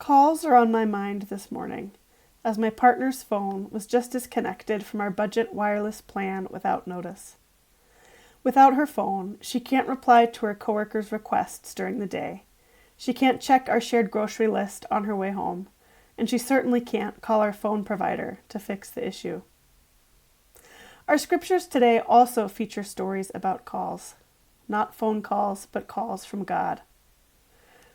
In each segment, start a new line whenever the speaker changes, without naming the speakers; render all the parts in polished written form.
Calls are on my mind this morning, as my partner's phone was just disconnected from our budget wireless plan without notice. Without her phone, she can't reply to her coworkers' requests during the day. She can't check our shared grocery list on her way home, and she certainly can't call our phone provider to fix the issue. Our scriptures today also feature stories about calls. Not phone calls, but calls from God.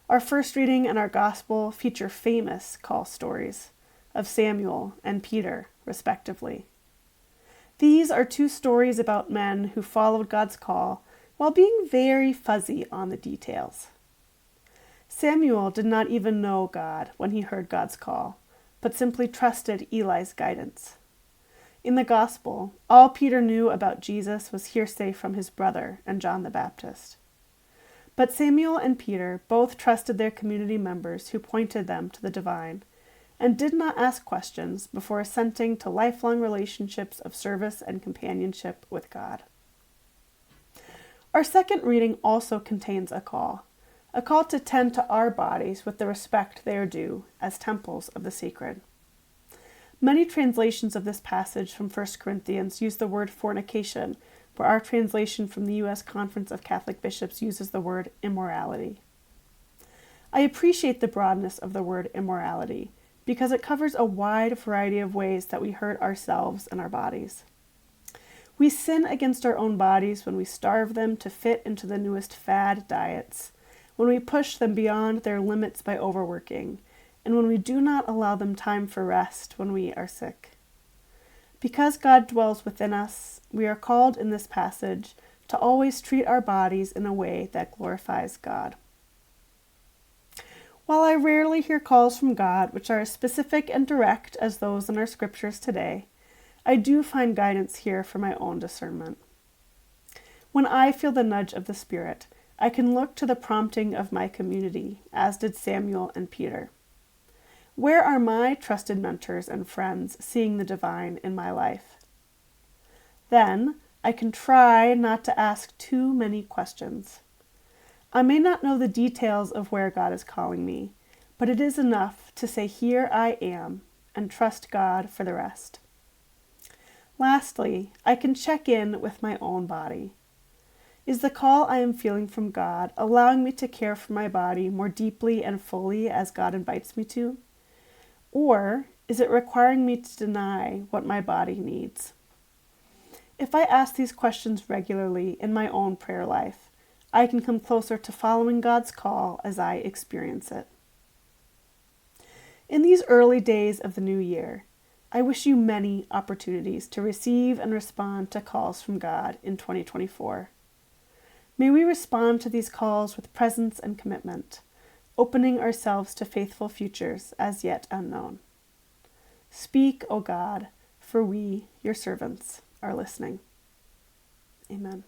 Our first reading and our gospel feature famous call stories of Samuel and Peter, respectively. These are two stories about men who followed God's call while being very fuzzy on the details. Samuel did not even know God when he heard God's call, but simply trusted Eli's guidance. In the gospel, all Peter knew about Jesus was hearsay from his brother and John the Baptist. But Samuel and Peter both trusted their community members who pointed them to the divine, and did not ask questions before assenting to lifelong relationships of service and companionship with God. Our second reading also contains a call to tend to our bodies with the respect they are due as temples of the sacred. Many translations of this passage from 1 Corinthians use the word fornication, where our translation from the U.S. Conference of Catholic Bishops uses the word immorality. I appreciate the broadness of the word immorality because it covers a wide variety of ways that we hurt ourselves and our bodies. We sin against our own bodies when we starve them to fit into the newest fad diets, when we push them beyond their limits by overworking, and when we do not allow them time for rest when we are sick. Because God dwells within us, we are called in this passage to always treat our bodies in a way that glorifies God. While I rarely hear calls from God which are as specific and direct as those in our scriptures today, I do find guidance here for my own discernment. When I feel the nudge of the Spirit, I can look to the prompting of my community, as did Samuel and Peter. Where are my trusted mentors and friends seeing the divine in my life? Then I can try not to ask too many questions. I may not know the details of where God is calling me, but it is enough to say, "Here I am," and trust God for the rest. Lastly, I can check in with my own body. Is the call I am feeling from God allowing me to care for my body more deeply and fully as God invites me to? Or is it requiring me to deny what my body needs? If I ask these questions regularly in my own prayer life, I can come closer to following God's call as I experience it. In these early days of the new year, I wish you many opportunities to receive and respond to calls from God in 2024. May we respond to these calls with presence and commitment, opening ourselves to faithful futures as yet unknown. Speak, O God, for we, your servants, are listening. Amen.